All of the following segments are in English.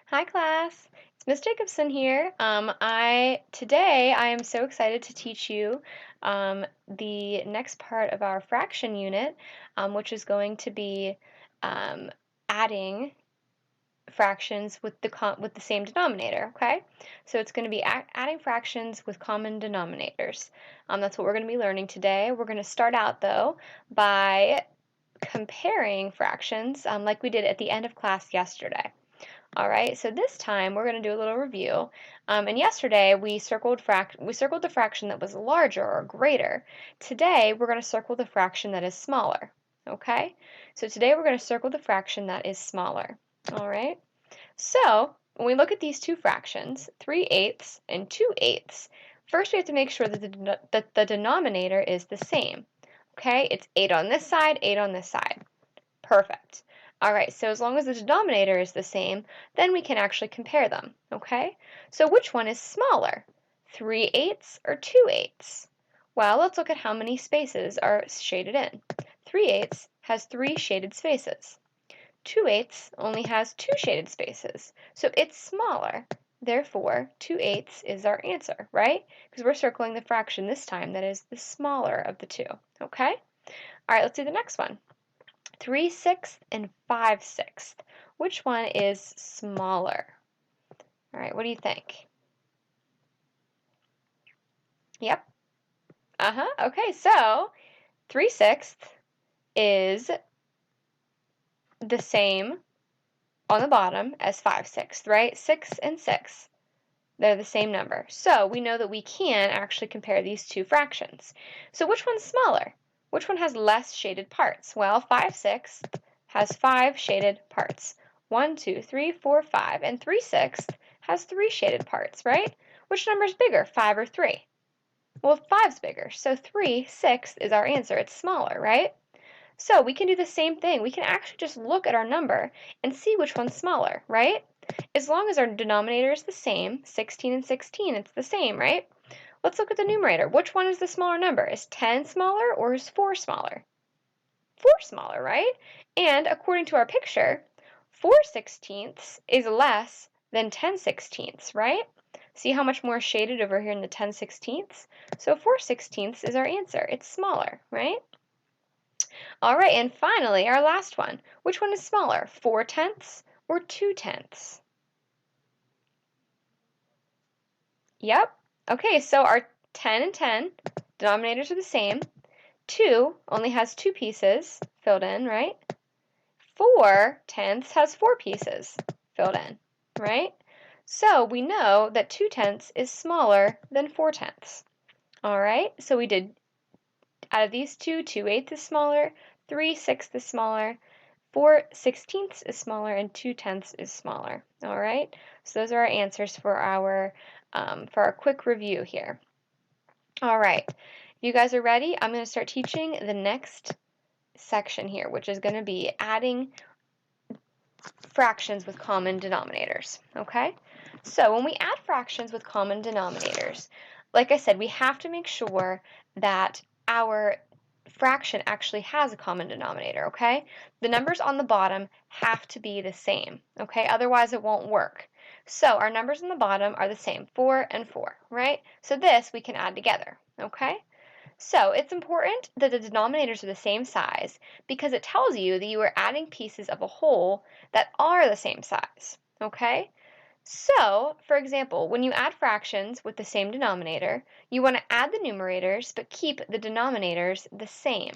Hi class, it's Miss Jacobson here. Today I am so excited to teach you the next part of our fraction unit, which is going to be um, adding fractions with the same denominator. Okay, so it's going to be adding fractions with common denominators. That's what we're going to be learning today. We're going to start out though by comparing fractions, like we did at the end of class yesterday. All right, so this time we're going to do a little review. And yesterday we circled the fraction that was larger or greater. Today we're going to circle the fraction that is smaller. Okay, so today we're going to circle the fraction that is smaller. All right, so when we look at these two fractions, 3/8 and 2/8, first we have to make sure that the denominator is the same. Okay, it's 8 on this side, 8 on this side. Perfect. All right, so as long as the denominator is the same, then we can actually compare them, okay? So which one is smaller, 3/8 or 2/8? Well, let's look at how many spaces are shaded in. 3/8 has 3 shaded spaces. 2/8 only has 2 shaded spaces, so it's smaller. Therefore, 2/8 is our answer, right? Because we're circling the fraction this time that is the smaller of the two, okay? All right, let's do the next one. 3/6 and 5/6. Which one is smaller? All right, what do you think? Yep. Okay, so 3/6 is the same on the bottom as 5/6, right? 6 and 6. They're the same number. So we know that we can actually compare these two fractions. So which one's smaller? Which one has less shaded parts? Well, 5/6 has 5 shaded parts. 1, 2, 3, 4, 5. And 3/6 has 3 shaded parts, right? Which number is bigger, 5 or 3? Well, 5's bigger, so 3/6 is our answer. It's smaller, right? So we can do the same thing. We can actually just look at our number and see which one's smaller, right? As long as our denominator is the same, 16 and 16, it's the same, right? Let's look at the numerator. Which one is the smaller number? Is 10 smaller or is 4 smaller? 4 smaller, right? And according to our picture, 4/16 is less than 10/16, right? See how much more shaded over here in the 10/16? So 4/16 is our answer. It's smaller, right? All right, and finally, our last one. Which one is smaller, 4/10 or 2/10? Yep. Okay, so our 10 and 10, denominators are the same. 2 only has 2 pieces filled in, right? 4/10 has 4 pieces filled in, right? So we know that 2/10 is smaller than 4/10. All right, so we did, out of these two, 2/8 is smaller, 3/6 is smaller, 4/16 is smaller, and 2/10 is smaller. All right, so those are our answers for our quick review here. All right, if you guys are ready, I'm going to start teaching the next section here, which is going to be adding fractions with common denominators. Okay, so when we add fractions with common denominators, like I said, we have to make sure that our fraction actually has a common denominator, okay? The numbers on the bottom have to be the same, okay? Otherwise it won't work. So our numbers on the bottom are the same, 4 and 4, right? So this we can add together, okay? So it's important that the denominators are the same size because it tells you that you are adding pieces of a whole that are the same size, okay? So, for example, when you add fractions with the same denominator, you want to add the numerators but keep the denominators the same.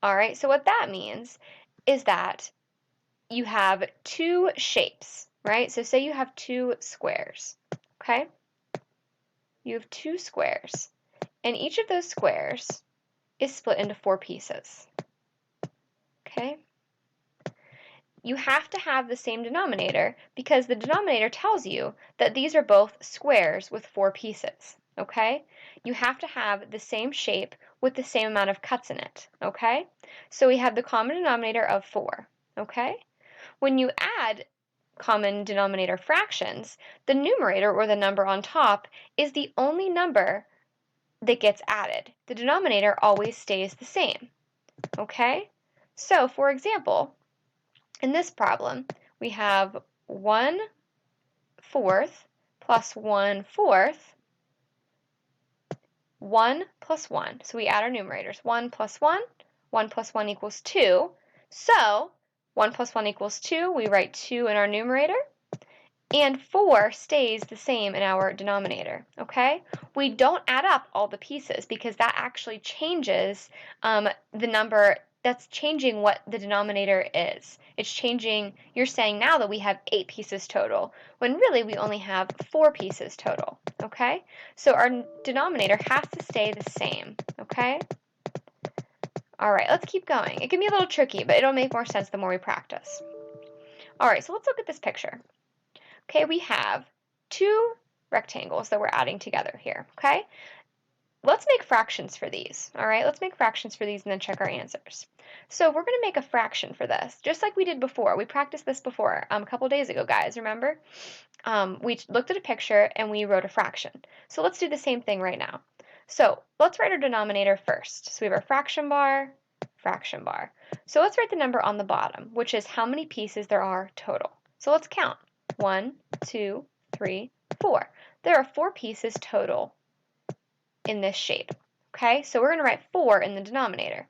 All right, so what that means is that you have two shapes, right? So say you have two squares, okay? You have two squares, and each of those squares is split into 4 pieces, okay? You have to have the same denominator because the denominator tells you that these are both squares with 4 pieces, okay? You have to have the same shape with the same amount of cuts in it, okay? So we have the common denominator of 4, okay? When you add common denominator fractions, the numerator, or the number on top, is the only number that gets added. The denominator always stays the same, okay? So, for example, in this problem, we have 1 1/4 plus 1/4, 1 plus 1. So we add our numerators. 1 plus 1, 1 plus 1 equals 2. So 1 plus 1 equals 2. We write 2 in our numerator. And 4 stays the same in our denominator, okay? We don't add up all the pieces because that actually changes the number. That's changing what the denominator is. It's changing, you're saying now that we have 8 pieces total, when really we only have 4 pieces total, okay? So our denominator has to stay the same, okay? All right, let's keep going. It can be a little tricky, but it'll make more sense the more we practice. All right, so let's look at this picture. Okay, we have 2 rectangles that we're adding together here, okay? Let's make fractions for these, all right? Let's make fractions for these and then check our answers. So we're going to make a fraction for this, just like we did before. We practiced this before a couple days ago, guys, remember? We looked at a picture and we wrote a fraction. So let's do the same thing right now. So let's write our denominator first. So we have our fraction bar, fraction bar. So let's write the number on the bottom, which is how many pieces there are total. So let's count. 1, 2, 3, 4. There are 4 pieces total in this shape. Okay, so we're going to write 4 in the denominator.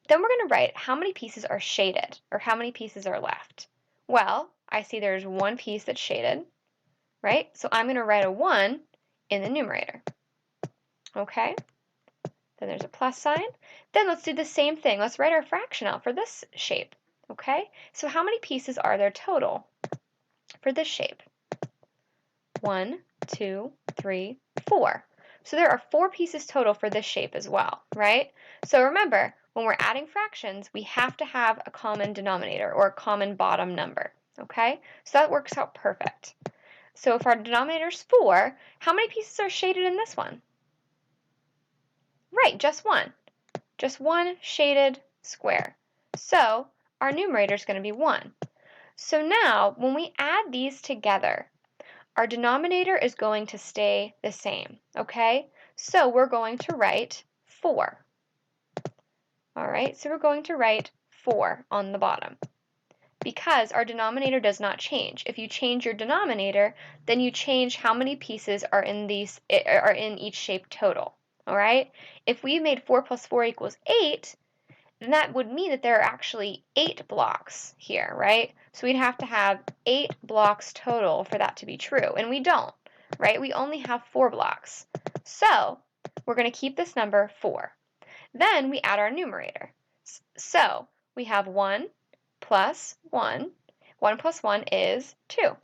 Then we're going to write how many pieces are shaded, or how many pieces are left. Well, I see there's 1 piece that's shaded, right? So I'm going to write a 1 in the numerator. Okay, then there's a plus sign. Then let's do the same thing. Let's write our fraction out for this shape. Okay, so how many pieces are there total for this shape? 1, 2, 3, 4. So there are 4 pieces total for this shape as well, right? So remember, when we're adding fractions, we have to have a common denominator or a common bottom number, okay? So that works out perfect. So if our denominator is 4, how many pieces are shaded in this one? Right, just 1. Just 1 shaded square. So our numerator is going to be 1. So now, when we add these together, our denominator is going to stay the same, okay? So we're going to write 4. All right, so we're going to write 4 on the bottom because our denominator does not change. If you change your denominator, then you change how many pieces are in each shape total, all right? If we made 4 plus 4 equals 8, then that would mean that there are actually 8 blocks here, right? So we'd have to have 8 blocks total for that to be true, and we don't, right? We only have 4 blocks. So we're going to keep this number 4. Then we add our numerator. So we have 1 plus 1. 1 plus 1 is 2.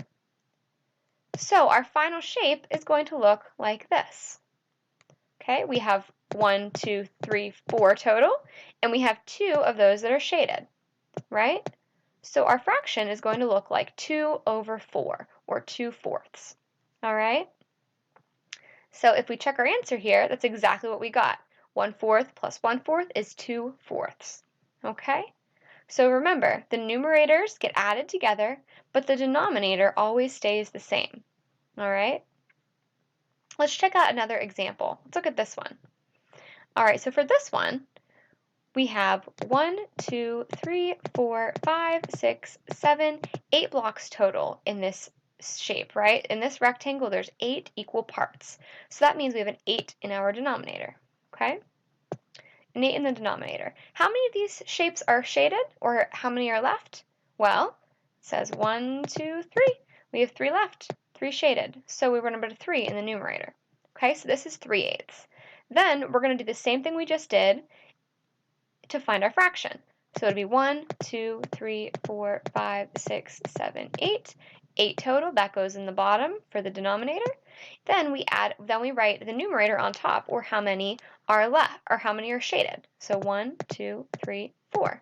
So our final shape is going to look like this. Okay, we have 1, 2, 3, 4 total, and we have 2 of those that are shaded, right? So our fraction is going to look like 2 over 4, or 2/4. All right? So if we check our answer here, that's exactly what we got. 1/4 plus 1/4 is 2/4. Okay? So remember, the numerators get added together, but the denominator always stays the same. All right? Let's check out another example. Let's look at this one. All right, so for this one, we have 1, 2, 3, 4, 5, 6, 7, 8 blocks total in this shape, right? In this rectangle, there's 8 equal parts. So that means we have an 8 in our denominator, okay? An 8 in the denominator. How many of these shapes are shaded, or how many are left? Well, it says 1, 2, 3. We have 3 left, 3 shaded. So we're going to put a 3 in the numerator. Okay, so this is 3/8. Then we're going to do the same thing we just did to find our fraction. So it'd be 1, 2, 3, 4, 5, 6, 7, 8. 8 total, that goes in the bottom for the denominator. Then we write the numerator on top, or how many are left, or how many are shaded. So 1, 2, 3, 4.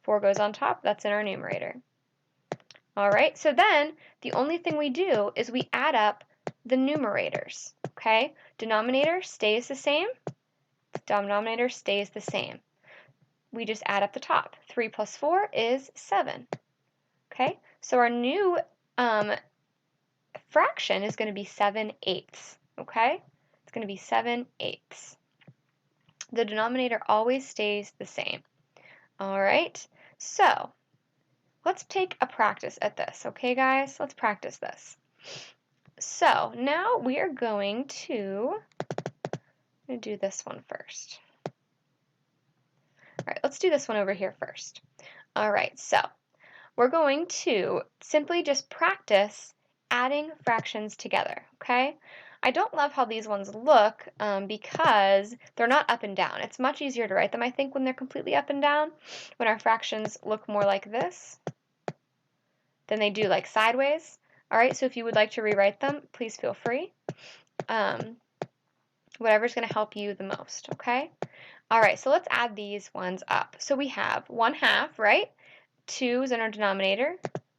4 goes on top, that's in our numerator. All right, so then the only thing we do is we add up the numerators, okay? Denominator stays the same, denominator stays the same. We just add up the top. 3 plus 4 is 7. Okay, so our new fraction is going to be 7/8. Okay, it's going to be 7/8. The denominator always stays the same. All right, so let's take a practice at this. Okay, guys, let's practice this. So now we are going to do this one first. All right, let's do this one over here first. All right, so we're going to simply just practice adding fractions together, okay? I don't love how these ones look because they're not up and down. It's much easier to write them, I think, when they're completely up and down, when our fractions look more like this than they do like sideways. All right, so if you would like to rewrite them, please feel free. Whatever's going to help you the most, okay? All right, so let's add these ones up. So we have 1/2, right? 2 is in our denominator,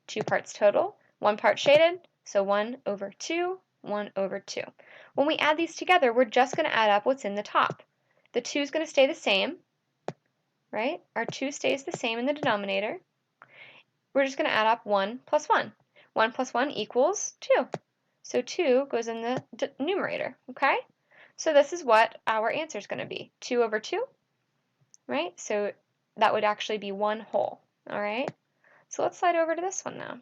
2 parts total, 1 part shaded, so 1/2, 1/2. When we add these together, we're just going to add up what's in the top. The 2 is going to stay the same, right? Our 2 stays the same in the denominator. We're just going to add up 1 plus 1. 1 plus 1 equals 2. So 2 goes in the numerator, okay? So this is what our answer is going to be, 2/2, right? So that would actually be 1 whole, all right? So let's slide over to this one now.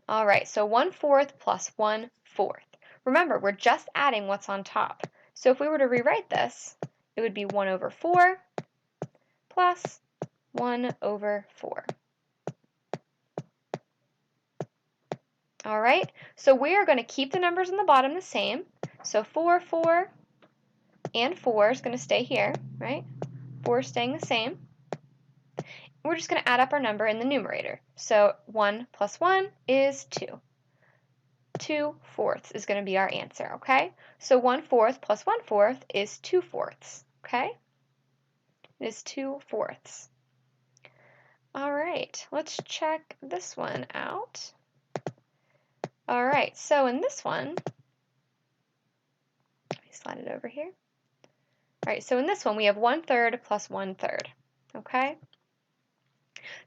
All right, so 1/4 plus 1/4. Remember, we're just adding what's on top. So if we were to rewrite this, it would be 1/4 plus 1/4. All right, so we are going to keep the numbers on the bottom the same. So 4, 4, and 4 is going to stay here, right? 4 is staying the same. We're just going to add up our number in the numerator. So 1 plus 1 is 2. 2/4 is going to be our answer, okay? So 1/4 plus 1/4 is 2/4, okay? It is 2/4. All right, let's check this one out. All right, so in this one, let me slide it over here. All right, so in this one, we have 1/3 plus 1/3, okay?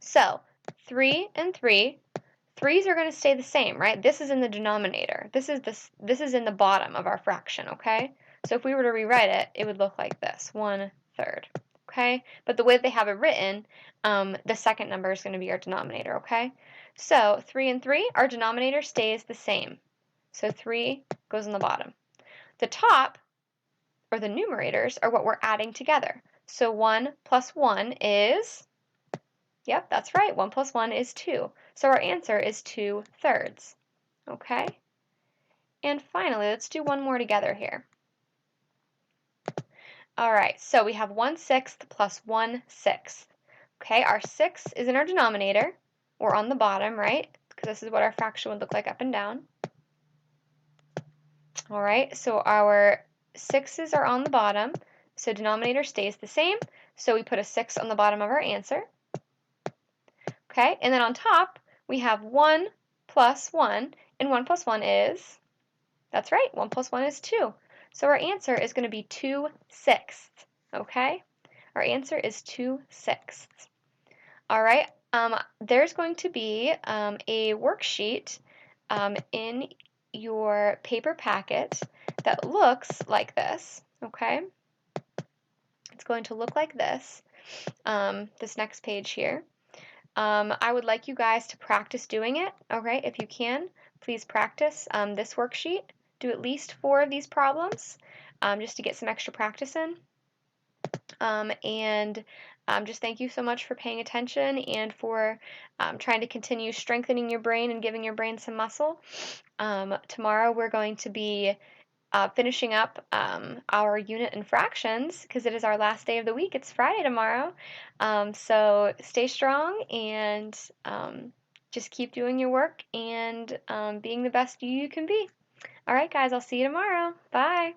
So 3 and 3, 3's are going to stay the same, right? This is in the denominator. This is in the bottom of our fraction, okay? So if we were to rewrite it, it would look like this, 1/3, okay? But the way they have it written, the second number is going to be our denominator, okay? So 3 and 3, our denominator stays the same. So 3 goes in the bottom. The top, or the numerators, are what we're adding together. So 1 plus 1 is, yep, that's right, 1 plus 1 is 2. So our answer is 2/3, okay? And finally, let's do one more together here. All right, so we have 1/6 plus 1/6. Okay, our 6 is in our denominator, or on the bottom, right? Because this is what our fraction would look like up and down. All right, so our 6's are on the bottom, so denominator stays the same, so we put a 6 on the bottom of our answer. Okay, and then on top, we have 1 plus 1, and 1 plus 1 is, that's right, 1 plus 1 is 2. So our answer is going to be 2/6, okay? Our answer is 2/6. All right, there's going to be a worksheet in your paper packet that looks like this, okay? It's going to look like this, this next page here. I would like you guys to practice doing it, okay? If you can, please practice this worksheet. Do at least 4 of these problems just to get some extra practice in. Just thank you so much for paying attention and for trying to continue strengthening your brain and giving your brain some muscle. Tomorrow we're going to be finishing up our unit in fractions because it is our last day of the week. It's Friday tomorrow. So stay strong and just keep doing your work and being the best you can be. All right, guys, I'll see you tomorrow. Bye.